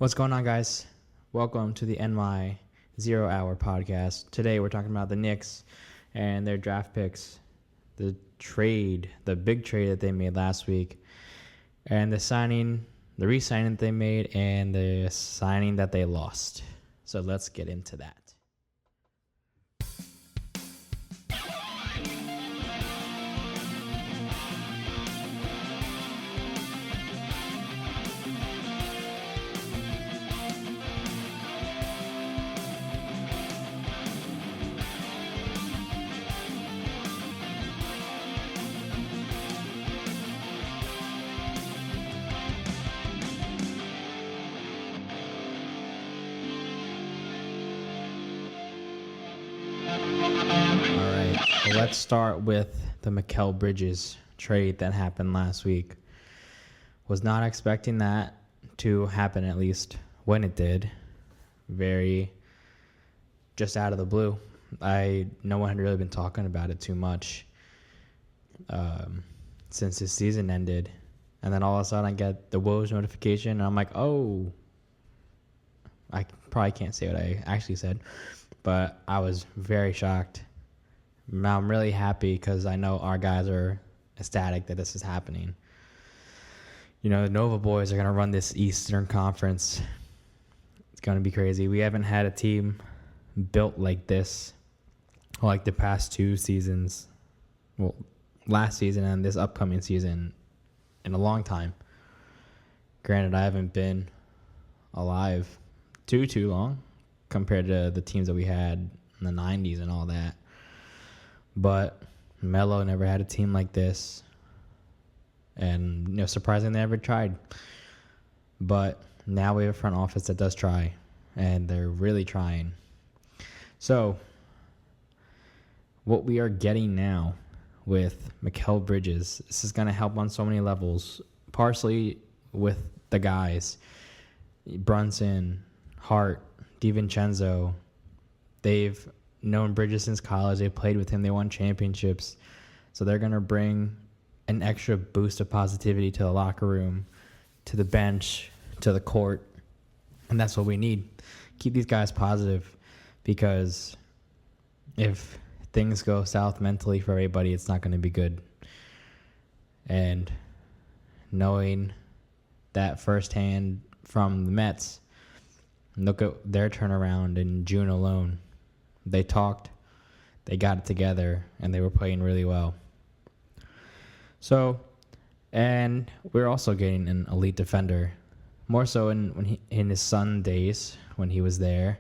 What's going on, guys? Welcome to the NY 0 Hour podcast. Today we're talking about the Knicks and their draft picks, the big trade that they made last week, and the re-signing that they made, and the signing that they lost. So let's get into that. Let's start with the Mikal Bridges trade that happened last week. Was not expecting that to happen, at least when it did. Very just out of the blue. No one had really been talking about it too much since the season ended. And then all of a sudden I get the Woj notification and I'm like, oh, I probably can't say what I actually said, but I was very shocked. Now I'm really happy because I know our guys are ecstatic that this is happening. You know, the Nova boys are going to run this Eastern Conference. It's going to be crazy. We haven't had a team built like this, like the past two seasons. Well, last season and this upcoming season in a long time. Granted, I haven't been alive too long compared to the teams that we had in the 90s and all that. But Melo never had a team like this. And, surprisingly, they never tried. But now we have a front office that does try. And they're really trying. So, what we are getting now with Mikal Bridges, this is going to help on so many levels. Partially with the guys. Brunson, Hart, DiVincenzo. They've known Bridges since college. They played with him. They won championships. So they're going to bring an extra boost of positivity to the locker room, to the bench, to the court. And that's what we need. Keep these guys positive, because if things go south mentally for everybody, it's not going to be good. And knowing that firsthand from the Mets, look at their turnaround in June alone. They talked, they got it together, and they were playing really well. So, and we're also getting an elite defender, more so in his Sun days when he was there,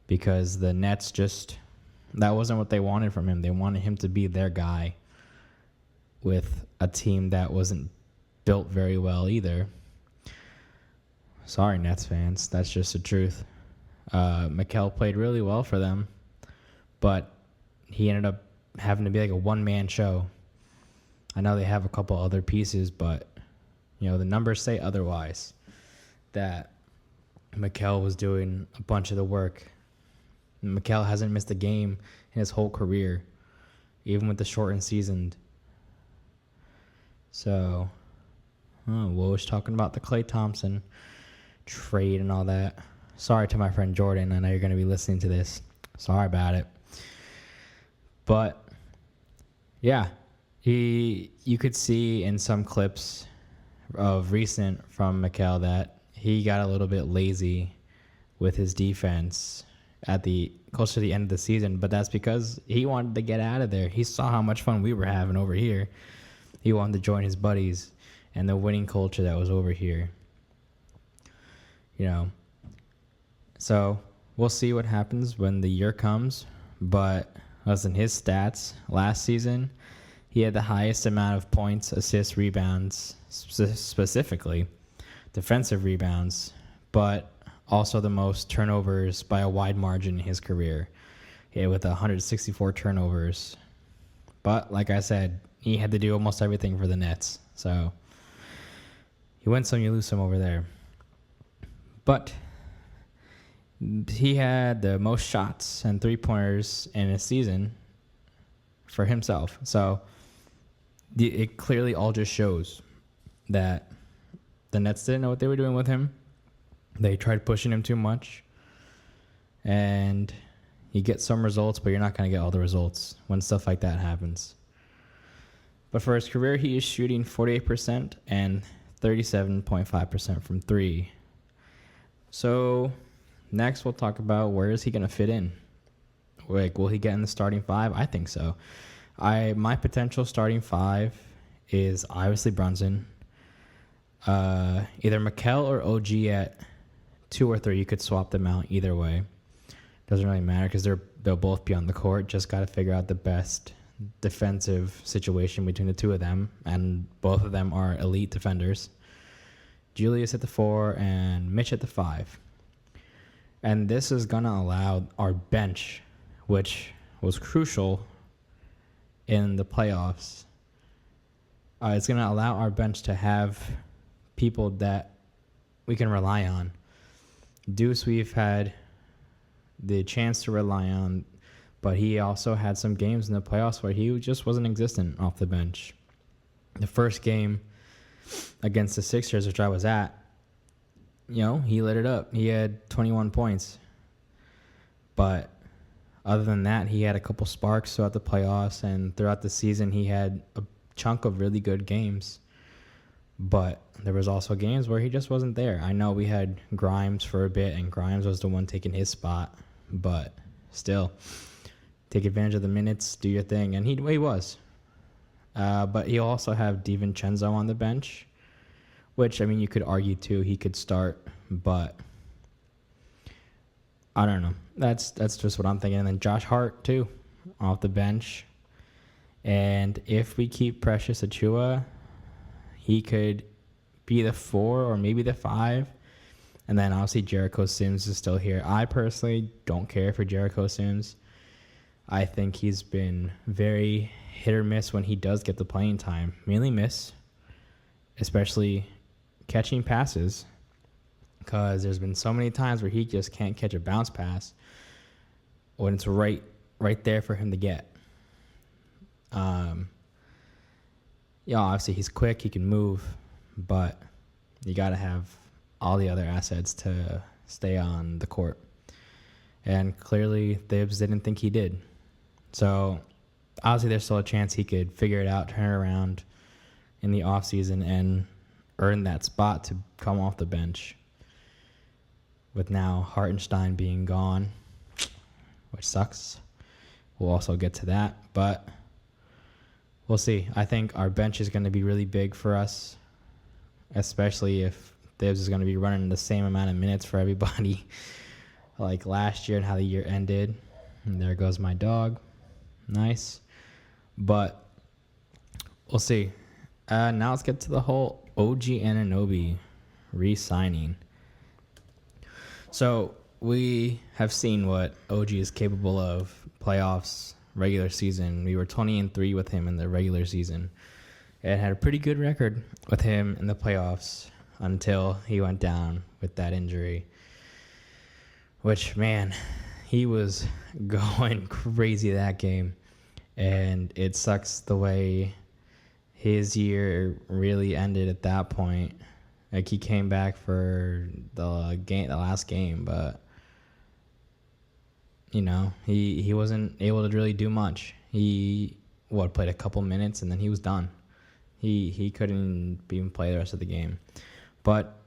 because the Nets that wasn't what they wanted from him. They wanted him to be their guy with a team that wasn't built very well either. Sorry, Nets fans, that's just the truth. Mikal played really well for them. But he ended up having to be like a one-man show. I know they have a couple other pieces, but, the numbers say otherwise. That Mikal was doing a bunch of the work. Mikal hasn't missed a game in his whole career, even with the shortened season. So, Woj talking about the Klay Thompson trade and all that. Sorry to my friend Jordan. I know you're going to be listening to this. Sorry about it. But, yeah, you could see in some clips of recent from Mikal that he got a little bit lazy with his defense close to the end of the season. But that's because he wanted to get out of there. He saw how much fun we were having over here. He wanted to join his buddies and the winning culture that was over here. So we'll see what happens when the year comes. But listen, his stats last season, he had the highest amount of points, assists, rebounds, specifically defensive rebounds, but also the most turnovers by a wide margin in his career. He had with 164 turnovers. But like I said, he had to do almost everything for the Nets. So you win some, you lose some over there. But he had the most shots and three-pointers in a season for himself. So it clearly all just shows that the Nets didn't know what they were doing with him. They tried pushing him too much, and you get some results, but you're not going to get all the results when stuff like that happens. But for his career, he is shooting 48% and 37.5% from three. So next we'll talk about where is he going to fit in. Like, will he get in the starting five? I think so. My potential starting five is obviously Brunson. Either Mikal or OG at 2 or 3. You could swap them out either way. Doesn't really matter because they'll both be on the court. Just got to figure out the best defensive situation between the two of them, and both of them are elite defenders. Julius at the 4 and Mitch at the 5. And this is going to allow our bench, which was crucial in the playoffs. It's going to allow our bench to have people that we can rely on. Deuce, we've had the chance to rely on, but he also had some games in the playoffs where he just wasn't existent off the bench. The first game against the Sixers, which I was at, he lit it up. He had 21 points. But other than that, he had a couple sparks throughout the playoffs, and throughout the season, he had a chunk of really good games. But there was also games where he just wasn't there. I know we had Grimes for a bit, and Grimes was the one taking his spot. But still, take advantage of the minutes, do your thing. And he was. But he'll also have DiVincenzo on the bench, which, you could argue, too, he could start. But I don't know. That's just what I'm thinking. And then Josh Hart, too, off the bench. And if we keep Precious Achiuwa, he could be the 4 or maybe the 5. And then obviously Jericho Sims is still here. I personally don't care for Jericho Sims. I think he's been very hit or miss when he does get the playing time. Mainly miss, especially catching passes, because there's been so many times where he just can't catch a bounce pass when it's right there for him to get. Obviously he's quick, he can move, but you got to have all the other assets to stay on the court. And clearly Thibs didn't think he did. So obviously there's still a chance he could figure it out, turn it around in the offseason, and earn that spot to come off the bench. With now Hartenstein being gone, which sucks. We'll also get to that, but we'll see. I think our bench is going to be really big for us, especially if Thibs is going to be running the same amount of minutes for everybody like last year and how the year ended. And there goes my dog. Nice. But we'll see. Now let's get to the whole OG Anunoby re-signing. So we have seen what OG is capable of. Playoffs, regular season. We were 20-3 with him in the regular season. And had a pretty good record with him in the playoffs until he went down with that injury. Which, man, he was going crazy that game. And it sucks the way his year really ended at that point. Like, he came back for the last game, but he wasn't able to really do much. He played a couple minutes and then he was done. He couldn't even play the rest of the game. But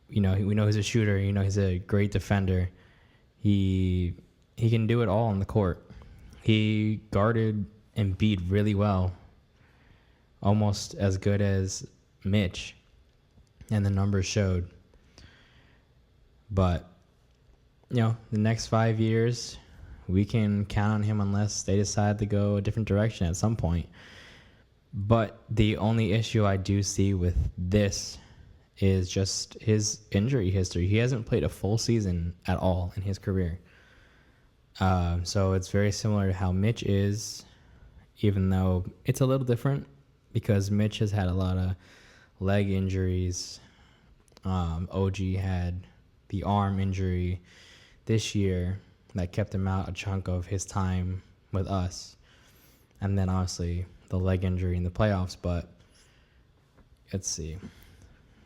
we know he's a shooter. He's a great defender. He can do it all on the court. He guarded Embiid really well, almost as good as Mitch, and the numbers showed. But the next 5 years, we can count on him unless they decide to go a different direction at some point. But the only issue I do see with this is just his injury history. He hasn't played a full season at all in his career. So it's very similar to how Mitch is, even though it's a little different because Mitch has had a lot of leg injuries. OG had the arm injury this year that kept him out a chunk of his time with us. And then obviously the leg injury in the playoffs. But let's see.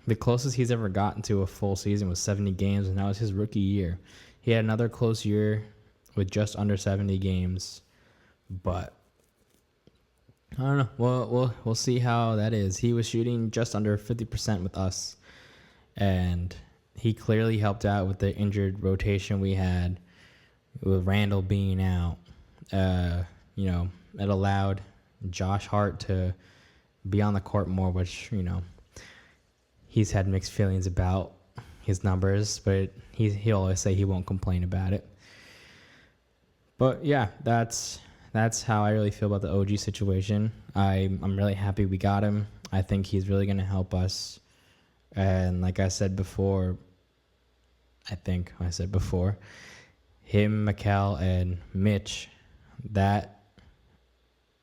The closest he's ever gotten to a full season was 70 games, and that was his rookie year. He had another close year with just under 70 games, but I don't know. We'll see how that is. He was shooting just under 50% with us, and he clearly helped out with the injured rotation we had with Randall being out. It allowed Josh Hart to be on the court more, which, he's had mixed feelings about his numbers, but he'll always say he won't complain about it. But yeah, that's how I really feel about the OG situation. I'm really happy we got him. I think he's really going to help us. And like I said before, him, Mikal, and Mitch, that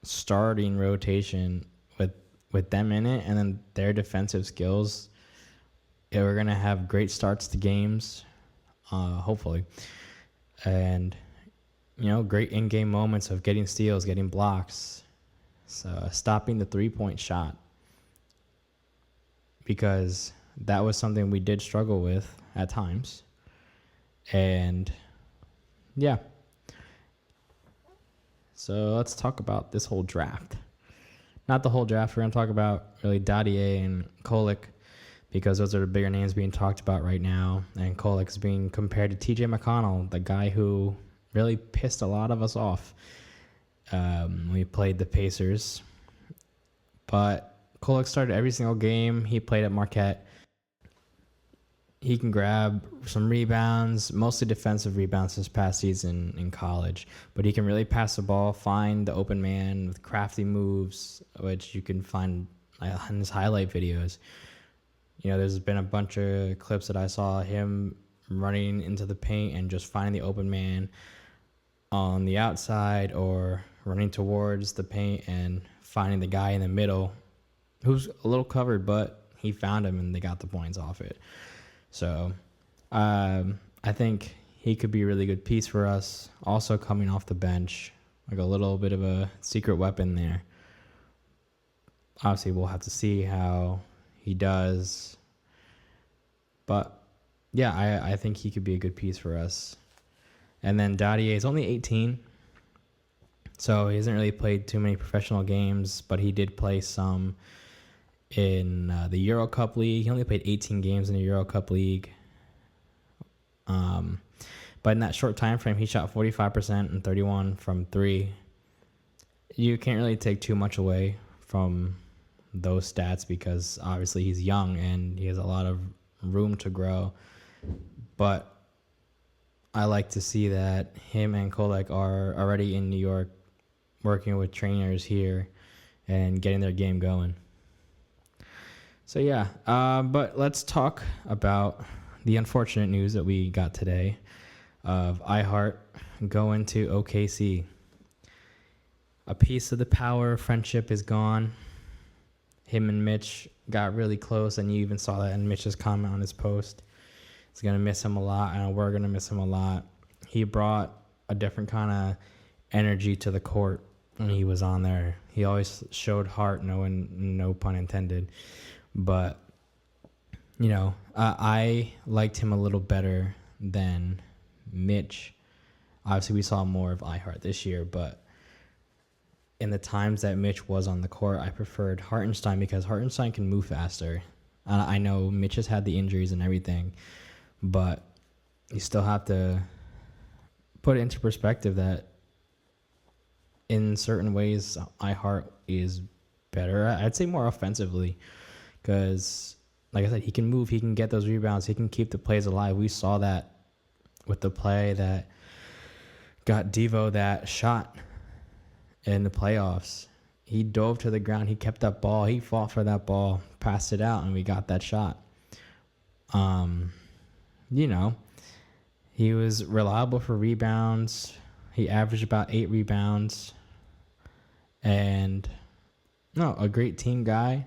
starting rotation with them in it, and then their defensive skills, we're going to have great starts to games, hopefully. And, great in-game moments of getting steals, getting blocks, so stopping the three-point shot, because that was something we did struggle with at times. And, yeah. So let's talk about this whole draft. Not the whole draft. We're going to talk about really Dadier and Kolek, because those are the bigger names being talked about right now. And Kolek is being compared to T.J. McConnell, the guy who really pissed a lot of us off. We played the Pacers. But Kolek started every single game he played at Marquette. He can grab some rebounds, mostly defensive rebounds this past season in college. But he can really pass the ball, find the open man with crafty moves, which you can find in his highlight videos. There's been a bunch of clips that I saw him running into the paint and just finding the open man on the outside, or running towards the paint and finding the guy in the middle who's a little covered, but he found him and they got the points off it. So I think he could be a really good piece for us. Also coming off the bench, like a little bit of a secret weapon there. Obviously, we'll have to see how he does. But, yeah, I think he could be a good piece for us. And then Dadier is only 18, so he hasn't really played too many professional games, but he did play some in the Euro Cup League. He only played 18 games in the Euro Cup League. But in that short time frame, he shot 45% and 31 from 3. You can't really take too much away from those stats, because obviously he's young and he has a lot of room to grow. But I like to see that him and Kolek are already in New York working with trainers here and getting their game going. So, yeah, but let's talk about the unfortunate news that we got today of iHeart going to OKC. A piece of the power friendship is gone. Him and Mitch got really close, and you even saw that in Mitch's comment on his post. He's going to miss him a lot, and we're going to miss him a lot. He brought a different kind of energy to the court when he was on there. He always showed heart, no pun intended. But, I liked him a little better than Mitch. Obviously, we saw more of iHeart this year, but in the times that Mitch was on the court, I preferred Hartenstein, because Hartenstein can move faster. I know Mitch has had the injuries and everything, but you still have to put it into perspective that in certain ways, iHeart is better. I'd say more offensively, because, like I said, he can move, he can get those rebounds, he can keep the plays alive. We saw that with the play that got Devo that shot in the playoffs. He dove to the ground, he kept that ball, he fought for that ball, passed it out, and we got that shot. He was reliable for rebounds. He averaged about 8 rebounds. And, a great team guy.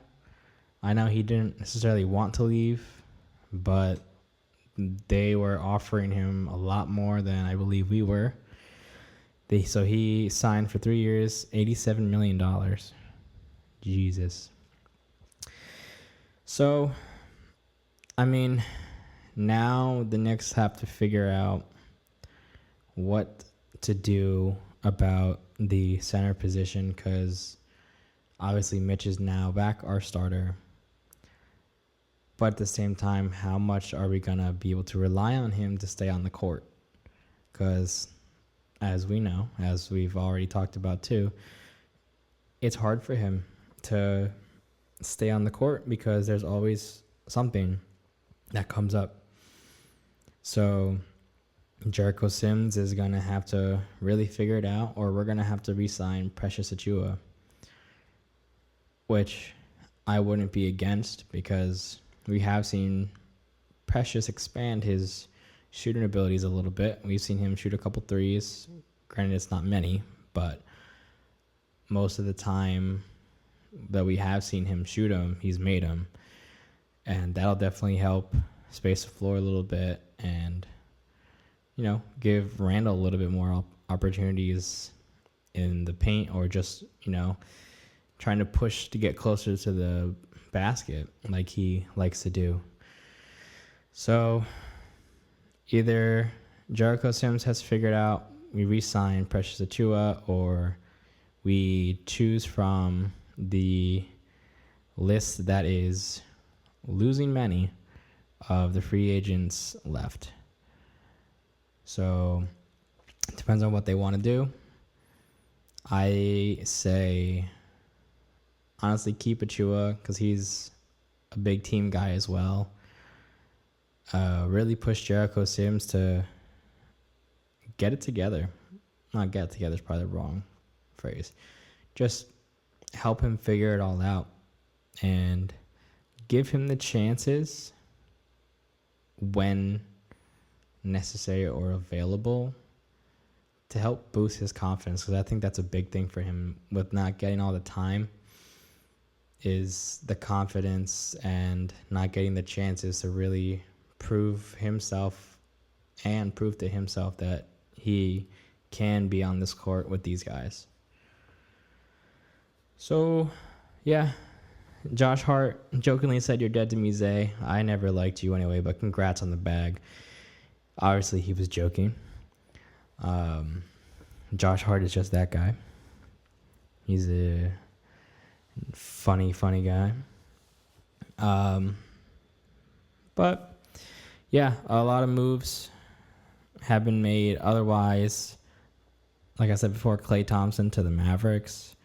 I know he didn't necessarily want to leave, but they were offering him a lot more than I believe we were. So he signed for 3 years, $87 million. Jesus. So I mean, now the Knicks have to figure out what to do about the center position because obviously Mitch is now back our starter. But at the same time, how much are we going to be able to rely on him to stay on the court? Because as we know, as we've already talked about too, it's hard for him to stay on the court because there's always something that comes up. So Jericho Sims is going to have to really figure it out, or we're going to have to re-sign Precious Achiuwa, which I wouldn't be against because we have seen Precious expand his shooting abilities a little bit. We've seen him shoot a couple threes. Granted, it's not many, but most of the time that we have seen him shoot them, he's made them. And that'll definitely help space the floor a little bit and, you know, give Randall a little bit more opportunities in the paint or just, you know, trying to push to get closer to the basket like he likes to do. So either Jericho Sims has figured out we re-sign Precious Achiuwa or we choose from the list that is losing many of the free agents left. So it depends on what they want to do. I say honestly keep Achiuwa because he's a big team guy as well. Really push Jericho Sims to get it together. Not get it together is probably the wrong phrase. Just help him figure it all out and give him the chances when necessary or available to help boost his confidence, because I think that's a big thing for him with not getting all the time is the confidence and not getting the chances to really prove himself and prove to himself that he can be on this court with these guys. So, yeah, Josh Hart jokingly said, "You're dead to me, Zay. I never liked you anyway, but congrats on the bag." Obviously, he was joking. Josh Hart is just that guy. He's a funny guy. But, yeah, a lot of moves have been made. Otherwise, like I said before, Klay Thompson to the Mavericks.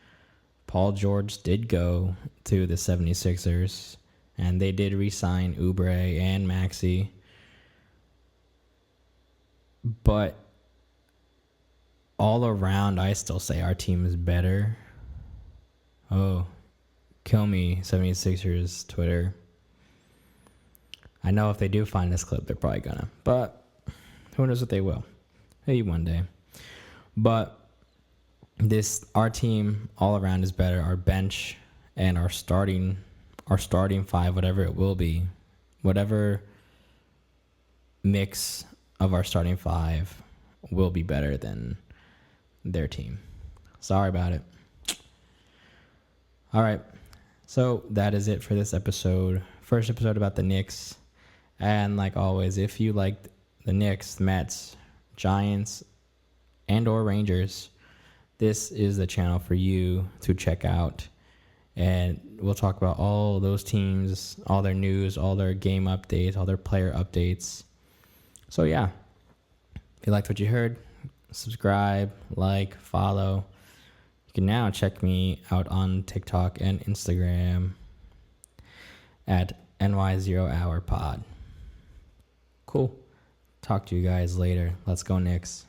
Paul George did go to the 76ers, and they did re-sign Oubre and Maxey. But all around, I still say our team is better. Oh, kill me, 76ers Twitter. I know if they do find this clip, they're probably gonna. But who knows if they will. Maybe one day. But our team all around is better. Our bench and our starting five, whatever it will be, whatever mix of our starting five will be better than their team. Sorry about it. All right. So that is it for this episode. First episode about the Knicks. And like always, if you liked the Knicks, Mets, Giants, and or Rangers, this is the channel for you to check out. And we'll talk about all those teams, all their news, all their game updates, all their player updates. So yeah, if you liked what you heard, subscribe, like, follow. You can now check me out on TikTok and Instagram at NY0HourPod. Cool. Talk to you guys later. Let's go Knicks.